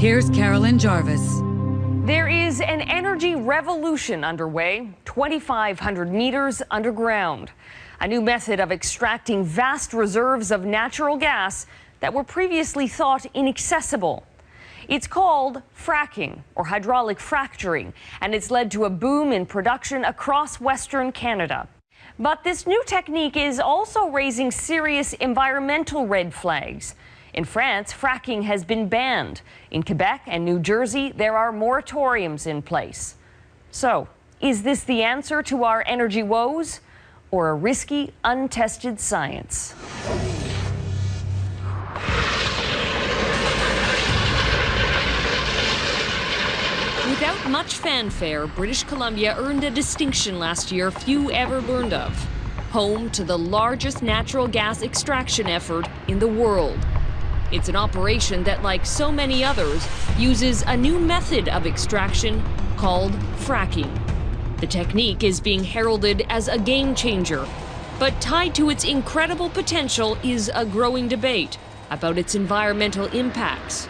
Here's Carolyn Jarvis. There is an energy revolution underway, 2,500 meters underground. A new method of extracting vast reserves of natural gas that were previously thought inaccessible. It's called fracking, or hydraulic fracturing, and it's led to a boom in production across Western Canada. But this new technique is also raising serious environmental red flags. In France, fracking has been banned. In Quebec and New Jersey, there are moratoriums in place. So, is this the answer to our energy woes, or a risky, untested science? Without much fanfare, British Columbia earned a distinction last year few ever learned of. Home to the largest natural gas extraction effort in the world. It's an operation that, like so many others, uses a new method of extraction called fracking. The technique is being heralded as a game changer, but tied to its incredible potential is a growing debate about its environmental impacts.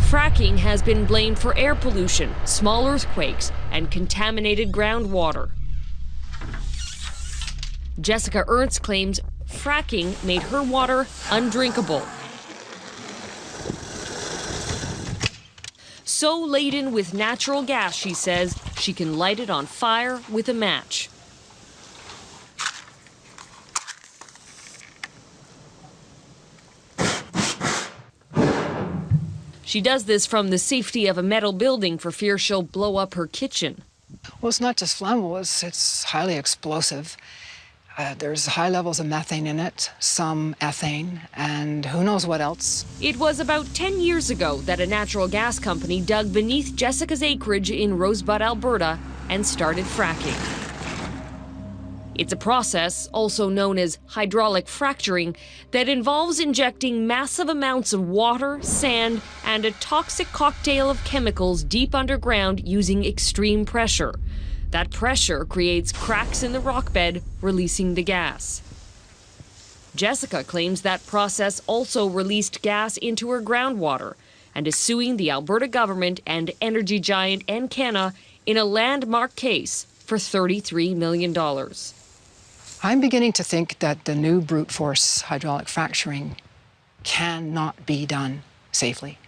Fracking has been blamed for air pollution, small earthquakes, and contaminated groundwater. Jessica Ernst claims fracking made her water undrinkable. So laden with natural gas, she says, she can light it on fire with a match. She does this from the safety of a metal building for fear she'll blow up her kitchen. Well, it's not just flammable, it's highly explosive. There's high levels of methane in it, some ethane, and who knows what else. It was about 10 years ago that a natural gas company dug beneath Jessica's acreage in Rosebud, Alberta, and started fracking. It's a process, also known as hydraulic fracturing, that involves injecting massive amounts of water, sand, and a toxic cocktail of chemicals deep underground using extreme pressure. That pressure creates cracks in the rock bed, releasing the gas. Jessica claims that process also released gas into her groundwater and is suing the Alberta government and energy giant Encana in a landmark case for $33 million. I'm beginning to think that the new brute force hydraulic fracturing cannot be done safely.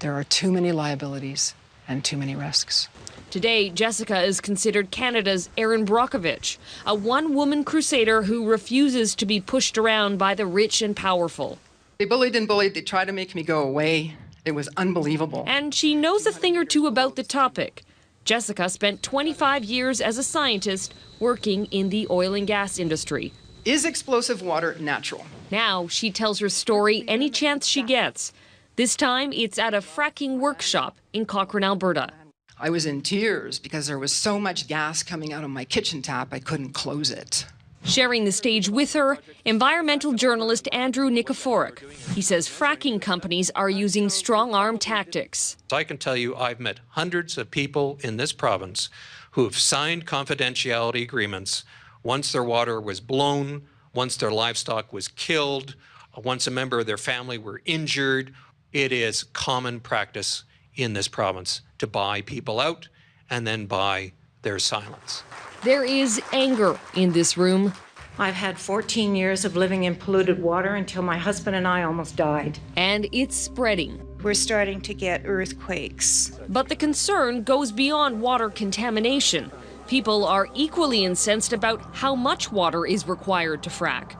There are too many liabilities and too many risks. Today, Jessica is considered Canada's Erin Brockovich, a one-woman crusader who refuses to be pushed around by the rich and powerful. They bullied and bullied. They tried to make me go away. It was unbelievable. And she knows a thing or two about the topic. Jessica spent 25 years as a scientist working in the oil and gas industry. Is explosive water natural? Now she tells her story any chance she gets. This time, it's at a fracking workshop in Cochrane, Alberta. I was in tears because there was so much gas coming out of my kitchen tap, I couldn't close it. Sharing the stage with her, environmental journalist Andrew Nikiforuk. He says fracking companies are using strong-arm tactics. I can tell you I've met hundreds of people in this province who have signed confidentiality agreements once their water was blown, once their livestock was killed, once a member of their family were injured. It is common practice in this province to buy people out and then buy their silence. There is anger in this room. I've had 14 years of living in polluted water until my husband and I almost died. And it's spreading. We're starting to get earthquakes. But the concern goes beyond water contamination. People are equally incensed about how much water is required to frack.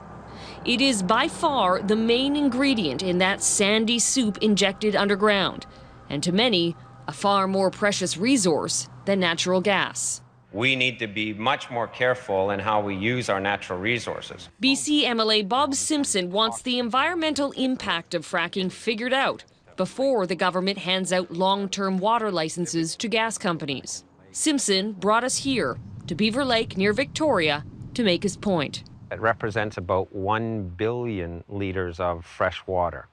It is by far the main ingredient in that sandy soup injected underground, and to many, a far more precious resource than natural gas. We need to be much more careful in how we use our natural resources. BC MLA Bob Simpson wants the environmental impact of fracking figured out before the government hands out long-term water licenses to gas companies. Simpson brought us here to Beaver Lake near Victoria to make his point. It represents about 1 billion liters of fresh water.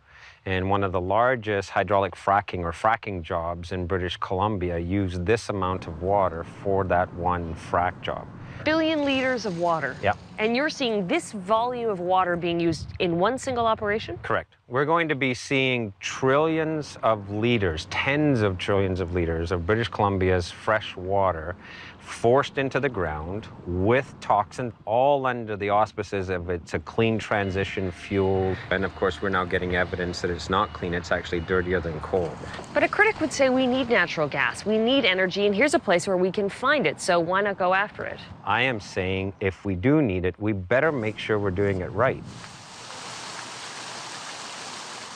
And one of the largest hydraulic fracking or fracking jobs in British Columbia used this amount of water for that one frack job. Billion liters of water. Yeah. And you're seeing this volume of water being used in one single operation? Correct. We're going to be seeing trillions of liters, tens of trillions of liters of British Columbia's fresh water forced into the ground with toxins, all under the auspices of it's a clean transition fuel. And of course, we're now getting evidence that it's not clean, it's actually dirtier than coal. But a critic would say we need natural gas, we need energy, and here's a place where we can find it, so why not go after it? I am saying if we do need it, we better make sure we're doing it right.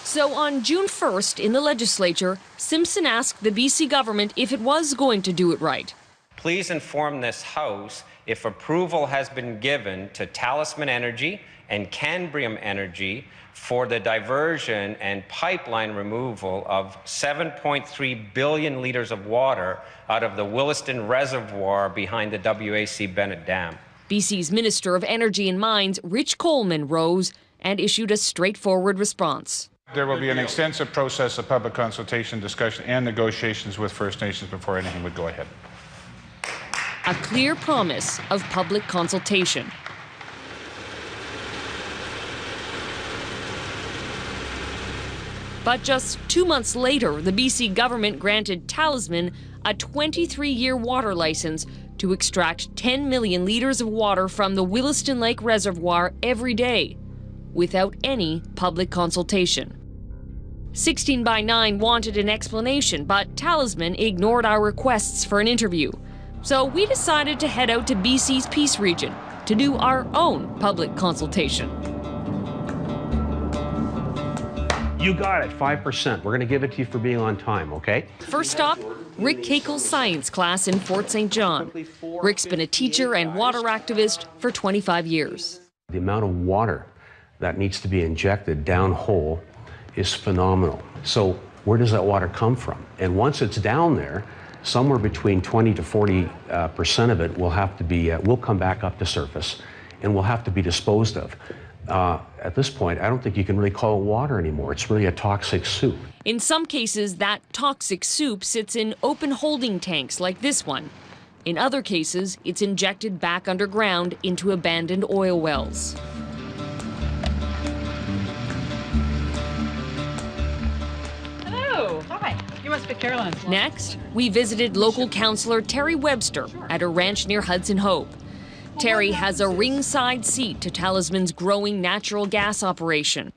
So on June 1st in the legislature, Simpson asked the BC government if it was going to do it right. Please inform this House if approval has been given to Talisman Energy and Cambrium Energy for the diversion and pipeline removal of 7.3 billion liters of water out of the Williston Reservoir behind the WAC Bennett Dam. BC's Minister of Energy and Mines, Rich Coleman, rose and issued a straightforward response. There will be an extensive process of public consultation, discussion, and negotiations with First Nations before anything would go ahead. A clear promise of public consultation. But just 2 months later, the BC government granted Talisman a 23-year water license to extract 10 million liters of water from the Williston Lake Reservoir every day, without any public consultation. 16/9 wanted an explanation, but Talisman ignored our requests for an interview. So we decided to head out to BC's Peace Region to do our own public consultation. You got it, 5%. We're going to give it to you for being on time, okay? First stop, Rick Kakel's science class in Fort St. John. Rick's been a teacher and water activist for 25 years. The amount of water that needs to be injected downhole is phenomenal. So where does that water come from? And once it's down there, somewhere between 20 to 40% of it will have to be, will come back up to surface and will have to be disposed of. At this point, I don't think you can really call it water anymore. It's really a toxic soup. In some cases, that toxic soup sits in open holding tanks like this one. In other cases, it's injected back underground into abandoned oil wells. Hello. Hi. You must be Caroline. Next, we visited local councillor Terry Webster at a ranch near Hudson Hope. Terry has a ringside seat to Talisman's growing natural gas operation.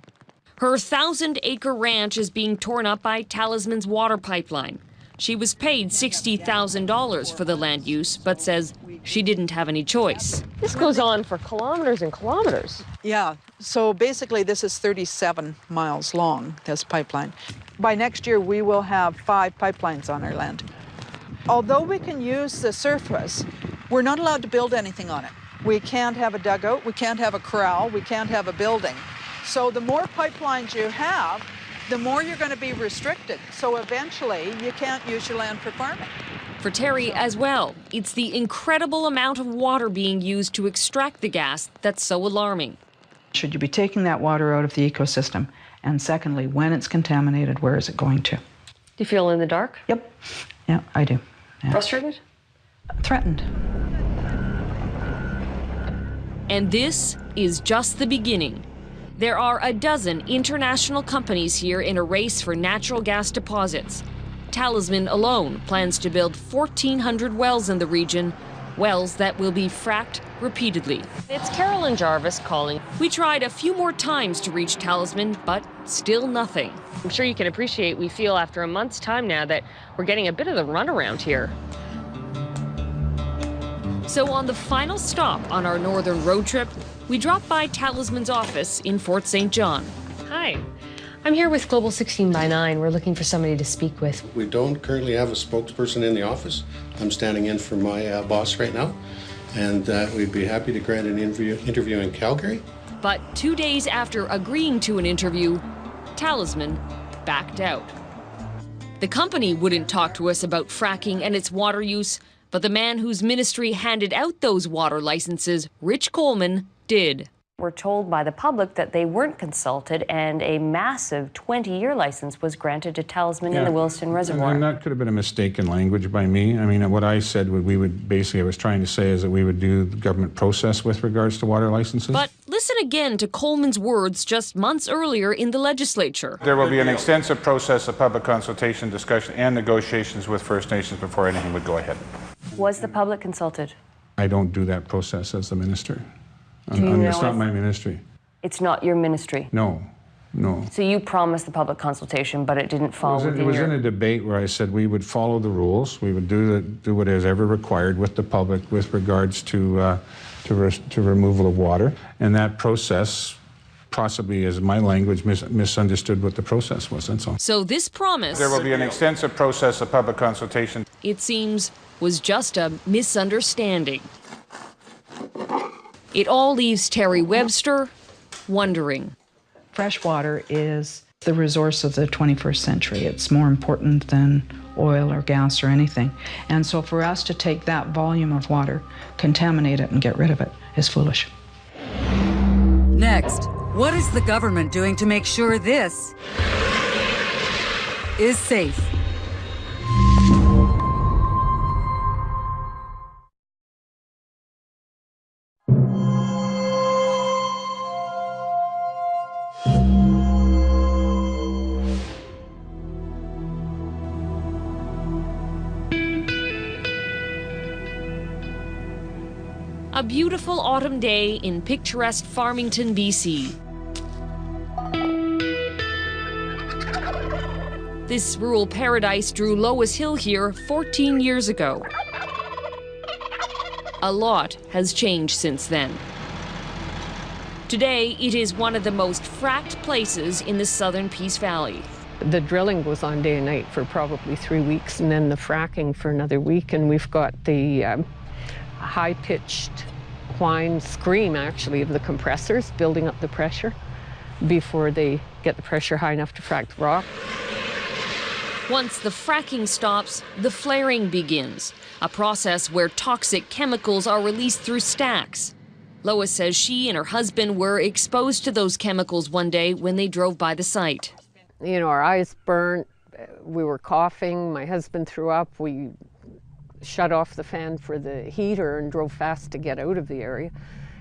Her 1,000-acre ranch is being torn up by Talisman's water pipeline. She was paid $60,000 for the land use, but says she didn't have any choice. This goes on for kilometers and kilometers. Yeah, so basically this is 37 miles long, this pipeline. By next year, we will have 5 pipelines on our land. Although we can use the surface, we're not allowed to build anything on it. We can't have a dugout, we can't have a corral, we can't have a building. So the more pipelines you have, the more you're going to be restricted. So eventually, you can't use your land for farming. For Terry as well, it's the incredible amount of water being used to extract the gas that's so alarming. Should you be taking that water out of the ecosystem? And secondly, when it's contaminated, where is it going to? Do you feel in the dark? Yep. Yeah, I do. Yeah. Frustrated? Threatened. And this is just the beginning. There are a dozen international companies here in a race for natural gas deposits. Talisman alone plans to build 1,400 wells in the region, wells that will be fracked repeatedly. It's Carolyn Jarvis calling. We tried a few more times to reach Talisman, but still nothing. I'm sure you can appreciate we feel after a month's time now that we're getting a bit of the runaround here. So on the final stop on our northern road trip, we dropped by Talisman's office in Fort St. John. Hi, I'm here with Global 16/9. We're looking for somebody to speak with. We don't currently have a spokesperson in the office. I'm standing in for my boss right now, and we'd be happy to grant an interview in Calgary. But 2 days after agreeing to an interview, Talisman backed out. The company wouldn't talk to us about fracking and its water use, but the man whose ministry handed out those water licenses, Rich Coleman, did. Were told by the public that they weren't consulted, and a massive 20-year license was granted to Talisman in the Williston Reservoir. And that could have been a mistake in language by me. I mean, what I said, I was trying to say is that we would do the government process with regards to water licenses. But listen again to Coleman's words just months earlier in the legislature. There will be an extensive process of public consultation, discussion, and negotiations with First Nations before anything would go ahead. Was the public consulted? I don't do that process as the minister. Do you know it's not my ministry. It's not your ministry? No. So you promised the public consultation, but it didn't fall within your... It was in a debate where I said we would follow the rules. We would do what is ever required with the public with regards to removal of water. And that process, possibly as my language, misunderstood what the process was, that's all. So this promise... There will be an extensive process of public consultation. It seems was just a misunderstanding. It all leaves Terry Webster wondering. Fresh water is the resource of the 21st century. It's more important than oil or gas or anything. And so for us to take that volume of water, contaminate it, and get rid of it is foolish. Next, what is the government doing to make sure this is safe? A beautiful autumn day in picturesque Farmington, BC. This rural paradise drew Lois Hill here 14 years ago. A lot has changed since then. Today, it is one of the most fracked places in the southern Peace Valley. The drilling goes on day and night for probably 3 weeks, and then the fracking for another week, and we've got the high-pitched whine scream, actually, of the compressors building up the pressure before they get the pressure high enough to frack the rock. Once the fracking stops, the flaring begins, a process where toxic chemicals are released through stacks. Lois says she and her husband were exposed to those chemicals one day when they drove by the site. You know, our eyes burnt, we were coughing, my husband threw up, we shut off the fan for the heater and drove fast to get out of the area.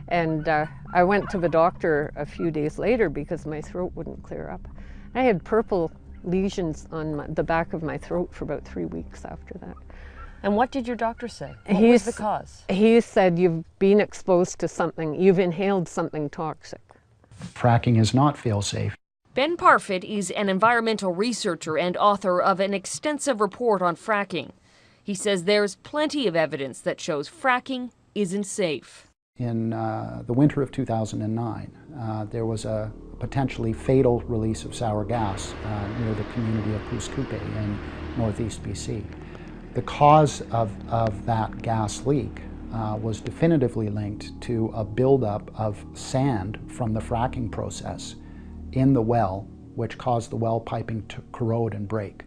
And I went to the doctor a few days later because my throat wouldn't clear up. I had purple lesions on the back of my throat for about 3 weeks after that. And what did your doctor say? What was the cause? He said, you've been exposed to something, you've inhaled something toxic. Fracking is not fail-safe. Ben Parfit is an environmental researcher and author of an extensive report on fracking. He says there's plenty of evidence that shows fracking isn't safe. In the winter of 2009, there was a potentially fatal release of sour gas near the community of Pouce Coupe in northeast BC. The cause of that gas leak was definitively linked to a buildup of sand from the fracking process in the well, which caused the well piping to corrode and break.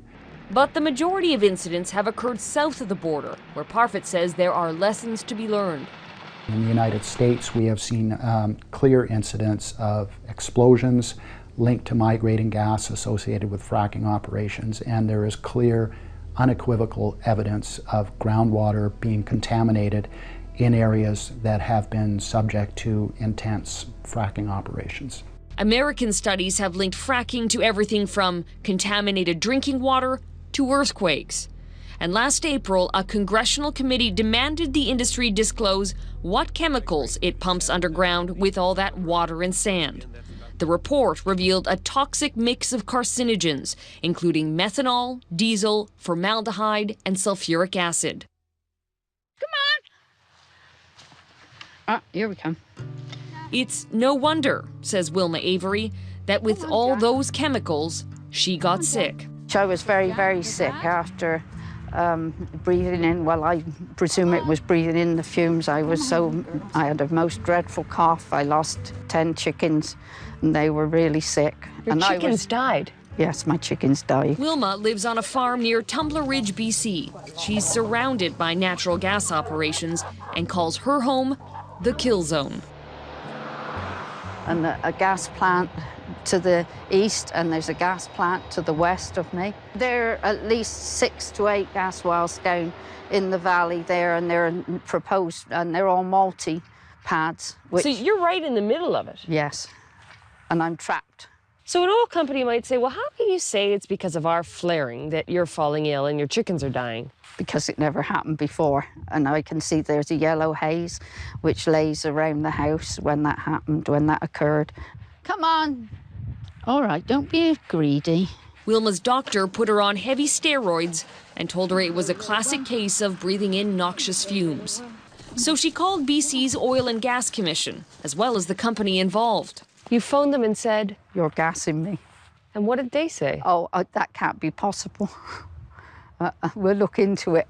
But the majority of incidents have occurred south of the border, where Parfit says there are lessons to be learned. In the United States, we have seen clear incidents of explosions linked to migrating gas associated with fracking operations, and there is clear, unequivocal evidence of groundwater being contaminated in areas that have been subject to intense fracking operations. American studies have linked fracking to everything from contaminated drinking water to earthquakes. And last April, a congressional committee demanded the industry disclose what chemicals it pumps underground with all that water and sand. The report revealed a toxic mix of carcinogens, including methanol, diesel, formaldehyde, and sulfuric acid. Come on! Ah, here we come. It's no wonder, says Wilma Avery, that with all those chemicals, she got sick. I was very, very sick after breathing in, well, I presume it was breathing in the fumes. I had a most dreadful cough. I lost 10 chickens and they were really sick. Your chickens died? Yes, my chickens died. Wilma lives on a farm near Tumbler Ridge, BC. She's surrounded by natural gas operations and calls her home the kill zone. and a gas plant to the east, and there's a gas plant to the west of me. There are at least 6 to 8 gas wells down in the valley there, and they're proposed, and they're all multi-pads. So you're right in the middle of it? Yes, and I'm trapped. So an oil company might say, well, how can you say it's because of our flaring that you're falling ill and your chickens are dying? Because it never happened before, and I can see there's a yellow haze which lays around the house when that happened, when that occurred. Come on. All right, don't be greedy. Wilma's doctor put her on heavy steroids and told her it was a classic case of breathing in noxious fumes. So she called BC's Oil and Gas Commission, as well as the company involved. You phoned them and said, "You're gassing me." And what did they say? Oh, that can't be possible. We'll look into it.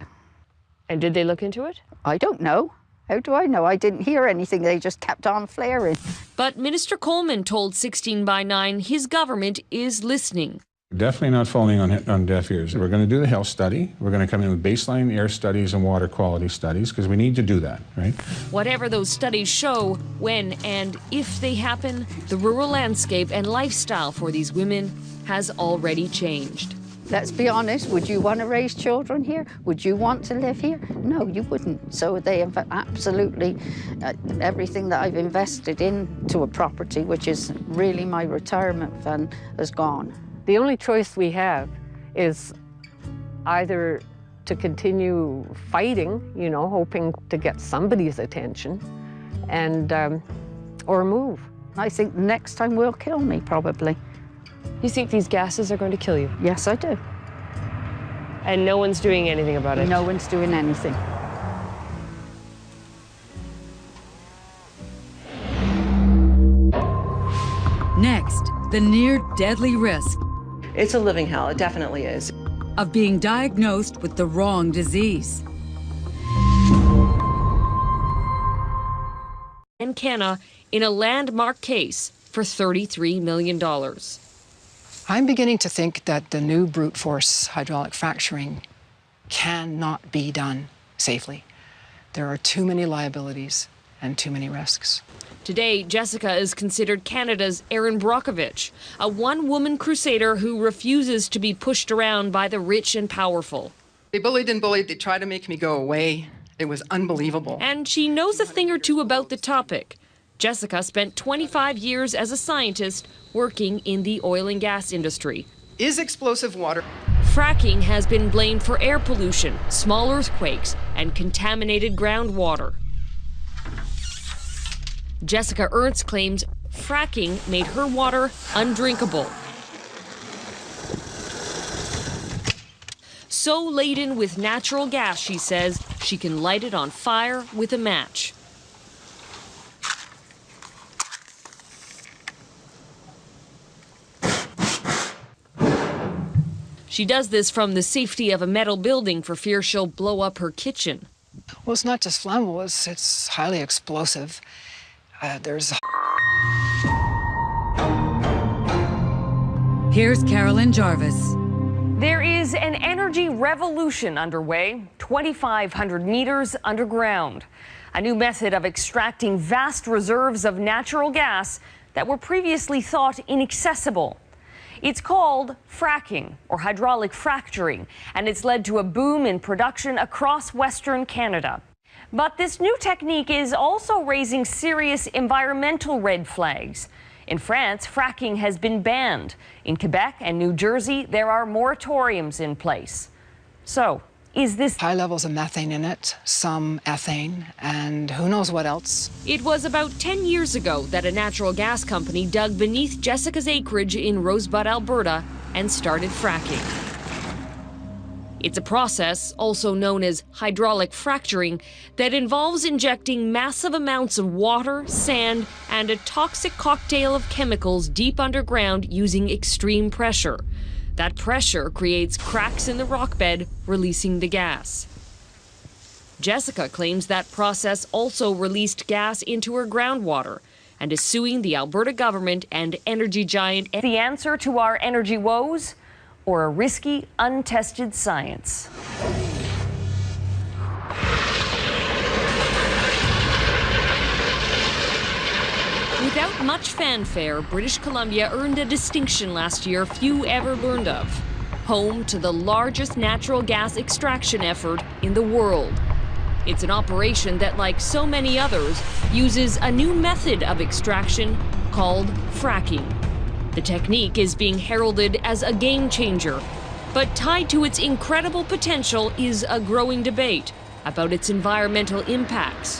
And did they look into it? I don't know. How do I know? I didn't hear anything. They just kept on flaring. But Minister Coleman told 16 by 9 his government is listening. Definitely not falling on deaf ears. We're going to do the health study. We're going to come in with baseline air studies and water quality studies, because we need to do that, right? Whatever those studies show, when and if they happen, the rural landscape and lifestyle for these women has already changed. Let's be honest, would you want to raise children here? Would you want to live here? No, you wouldn't. So they have absolutely, everything that I've invested into a property, which is really my retirement fund, has gone. The only choice we have is either to continue fighting, you know, hoping to get somebody's attention, and or move. I think next time will kill me, probably. You think these gases are going to kill you? Yes, I do. And no one's doing anything about it? No one's doing anything. Next, the near-deadly risk. It's a living hell, it definitely is. Of being diagnosed with the wrong disease. And Canna in a landmark case for $33 million. I'm beginning to think that the new brute force hydraulic fracturing cannot be done safely. There are too many liabilities and too many risks. Today, Jessica is considered Canada's Erin Brockovich, a one-woman crusader who refuses to be pushed around by the rich and powerful. They bullied and bullied. They tried to make me go away. It was unbelievable. And she knows a thing or two about the topic. Jessica spent 25 years as a scientist working in the oil and gas industry. Is explosive water. Fracking has been blamed for air pollution, small earthquakes, and contaminated groundwater. Jessica Ernst claims fracking made her water undrinkable. So laden with natural gas, she says, she can light it on fire with a match. She does this from the safety of a metal building for fear she'll blow up her kitchen. Well, it's not just flammable, it's highly explosive. Here's Carolyn Jarvis. There is an energy revolution underway, 2,500 meters underground. A new method of extracting vast reserves of natural gas that were previously thought inaccessible. It's called fracking, or hydraulic fracturing, and it's led to a boom in production across Western Canada. But this new technique is also raising serious environmental red flags. In France, fracking has been banned. In Quebec and New Jersey, there are moratoriums in place. So, is this high levels of methane in it, some ethane, and who knows what else? It was about 10 years ago that a natural gas company dug beneath Jessica's acreage in Rosebud, Alberta, and started fracking. It's a process, also known as hydraulic fracturing, that involves injecting massive amounts of water, sand, and a toxic cocktail of chemicals deep underground using extreme pressure. That pressure creates cracks in the rock bed, releasing the gas. Jessica claims that process also released gas into her groundwater and is suing the Alberta government and energy giant. The answer to our energy woes? Or a risky, untested science? With Without much fanfare, British Columbia earned a distinction last year few ever learned of. Home to the largest natural gas extraction effort in the world. It's an operation that, like so many others, uses a new method of extraction called fracking. The technique is being heralded as a game changer, but tied to its incredible potential is a growing debate about its environmental impacts.